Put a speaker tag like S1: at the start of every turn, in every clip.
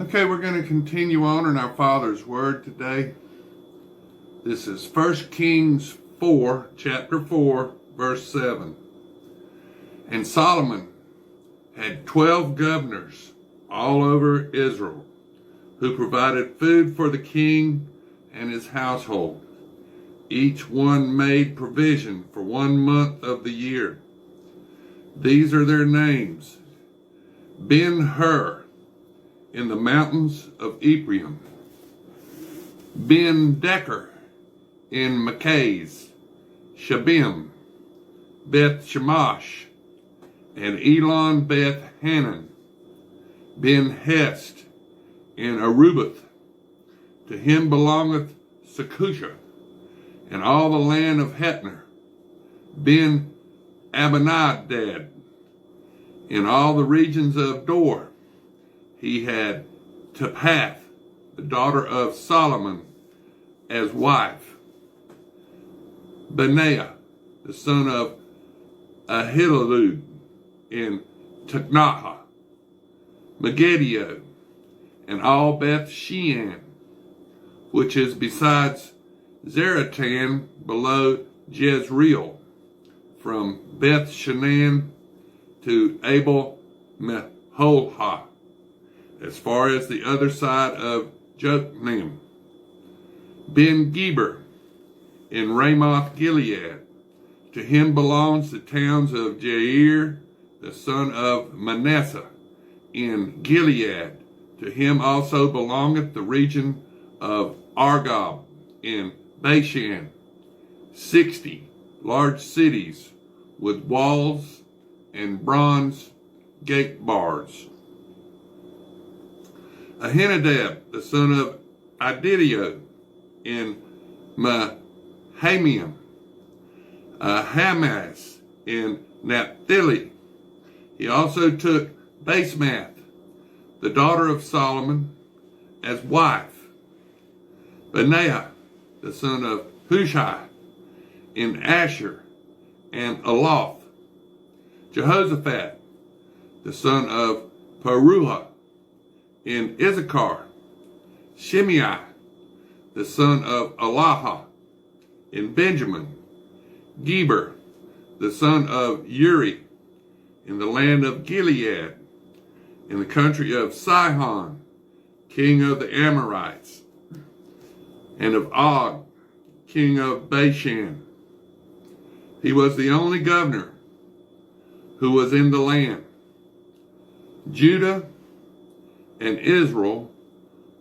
S1: Okay, we're going to continue on in our Father's Word today. This is 1 Kings 4, chapter 4, verse 7. And Solomon had 12 governors all over Israel who provided food for the king and his household. Each one made provision for 1 month of the year. These are their names: Ben-Hur in the mountains of Ephraim, Ben-Decker in Machaz, Shabim, Beth-Shemesh, and Elon Beth-Hanan, Ben-Hest in Arubath. To him belongeth Secusha, and all the land of Hetner, Ben-Abinadab, in all the regions of Dor. He had Taphath, the daughter of Solomon, as wife. Benaiah, the son of Ahilud, in Tekoa, Megiddo, and all Beth Shean, which is besides Zaratan below Jezreel, from Beth Shean to Abel Meholah, as far as the other side of Jokneam. Ben-Geber in Ramoth Gilead. To him belongs the towns of Jair, the son of Manasseh, in Gilead. To him also belongeth the region of Argob in Bashan, 60 large cities with walls and bronze gate bars. Ahinadab, the son of Adidio, in Mahamiam, Hamas in Naphtali. He also took Basemath, the daughter of Solomon, as wife. Benaiah, the son of Hushai, in Asher and Aloth. Jehoshaphat, the son of Paruah, in Issachar. Shimei, the son of Elaha, in Benjamin. Geber, the son of Uri, in the land of Gilead, in the country of Sihon, king of the Amorites, and of Og, king of Bashan. He was the only governor who was in the land. Judah and Israel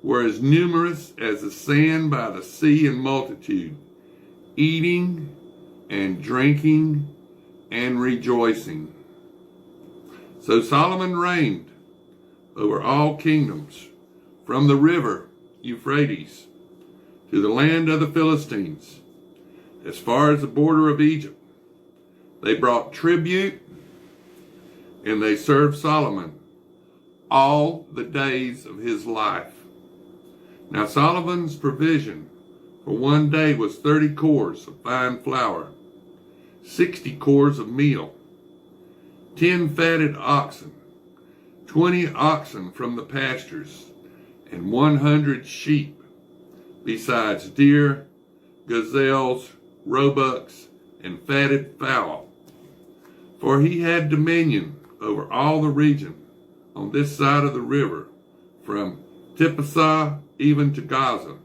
S1: were as numerous as the sand by the sea in multitude, eating and drinking and rejoicing. So Solomon reigned over all kingdoms, from the river Euphrates to the land of the Philistines, as far as the border of Egypt. They brought tribute, and they served Solomon all the days of his life. Now Solomon's provision for 1 day was 30 cors of fine flour, 60 cors of meal, 10 fatted oxen, 20 oxen from the pastures, and 100 sheep, besides deer, gazelles, roebucks, and fatted fowl. For he had dominion over all the region on this side of the river, from Tiphsah even to Gaza,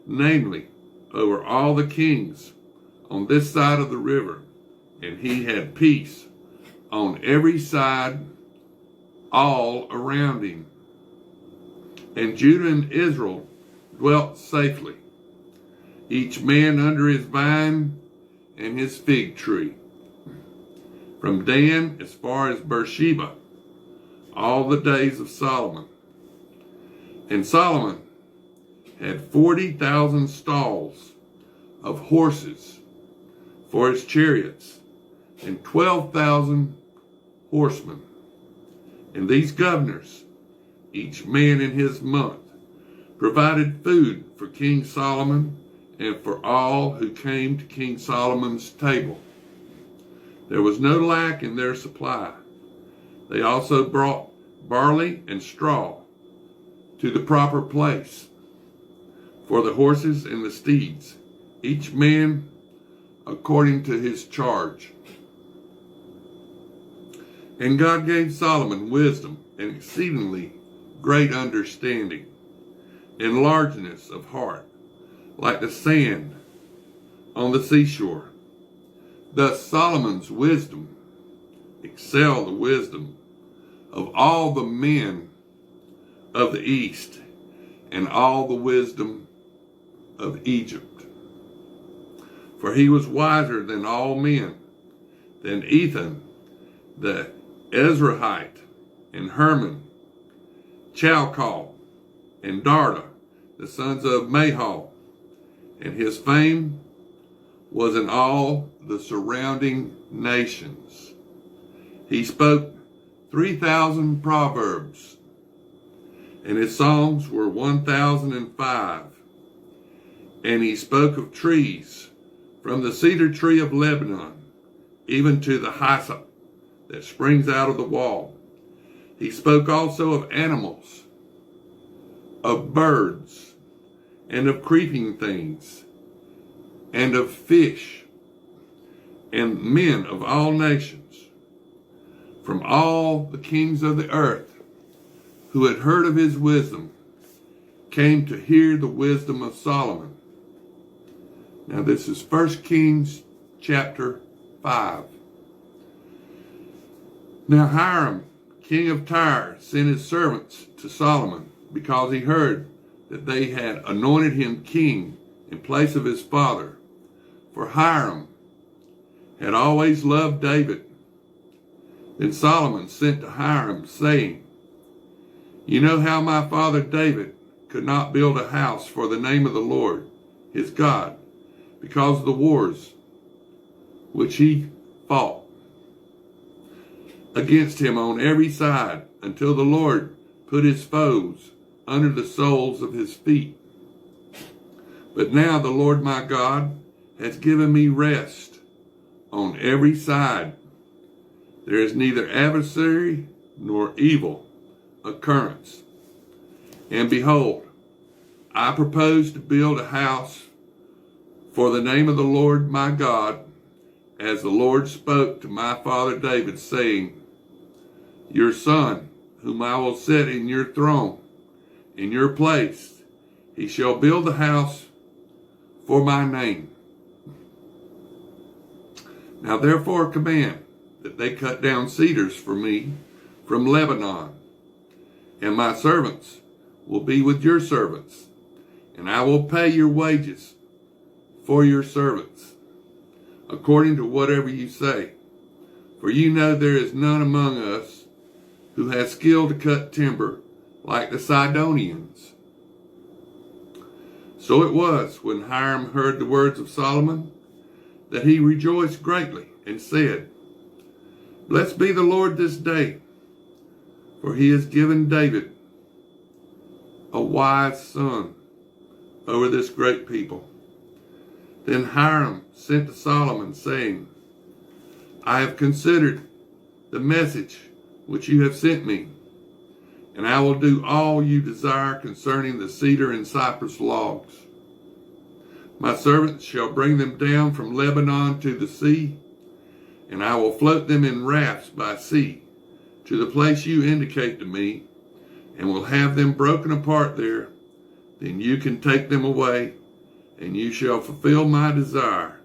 S1: namely, over all the kings on this side of the river, and he had peace on every side all around him. And Judah and Israel dwelt safely, each man under his vine and his fig tree, from Dan as far as Beersheba, all the days of Solomon. And Solomon had 40,000 stalls of horses for his chariots, and 12,000 horsemen. And these governors, each man in his month, provided food for King Solomon and for all who came to King Solomon's table. There was no lack in their supply. They also brought barley and straw to the proper place for the horses and the steeds, each man according to his charge. And God gave Solomon wisdom and exceedingly great understanding, and largeness of heart, like the sand on the seashore. Thus Solomon's wisdom excelled the wisdom of all the men of the east, and all the wisdom of Egypt. For he was wiser than all men, than Ethan the Ezrahite, and Herman, Chalcol, and Darda, the sons of Mahal, and his fame was in all the surrounding nations. He spoke 3,000 proverbs, and his songs were 1,005. And he spoke of trees, from the cedar tree of Lebanon, even to the hyssop that springs out of the wall. He spoke also of animals, of birds, and of creeping things, and of fish, and men of all nations, from all the kings of the earth, who had heard of his wisdom, came to hear the wisdom of Solomon. Now this is 1 Kings chapter 5. Now Hiram, king of Tyre, sent his servants to Solomon, because he heard that they had anointed him king in place of his father. For Hiram had always loved David. Then Solomon sent to Hiram, saying, You know how my father David could not build a house for the name of the Lord, his God, because of the wars which he fought against him on every side, until the Lord put his foes under the soles of his feet. But now the Lord my God has given me rest on every side. There is neither adversary nor evil occurrence. And behold, I propose to build a house for the name of the Lord my God, as the Lord spoke to my father David, saying, Your son, whom I will set in your throne, in your place, he shall build the house for my name. Now therefore command that they cut down cedars for me from Lebanon, and my servants will be with your servants, and I will pay your wages for your servants, according to whatever you say. For you know there is none among us who has skill to cut timber like the Sidonians. So it was, when Hiram heard the words of Solomon, that he rejoiced greatly and said, Blessed be the Lord this day, for he has given David a wise son over this great people. Then Hiram sent to Solomon, saying, I have considered the message which you have sent me, and I will do all you desire concerning the cedar and cypress logs. My servants shall bring them down from Lebanon to the sea, and I will float them in rafts by sea to the place you indicate to me, and will have them broken apart there. Then you can take them away, and you shall fulfill my desire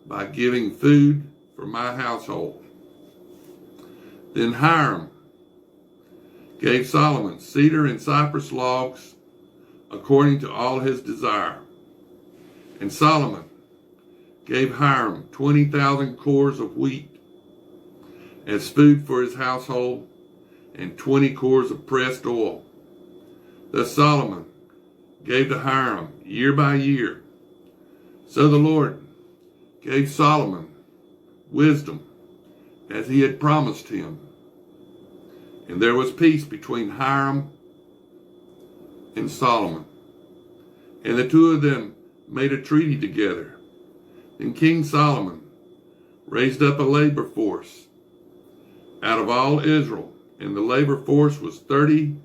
S1: by giving food for my household. Then Hiram gave Solomon cedar and cypress logs according to all his desire. And Solomon gave Hiram 20,000 cores of wheat as food for his household, and 20 cores of pressed oil. Thus Solomon gave to Hiram year by year. So the Lord gave Solomon wisdom, as he had promised him. And there was peace between Hiram and Solomon, and the two of them made a treaty together. Then King Solomon raised up a labor force out of all Israel, and the labor force was 30,000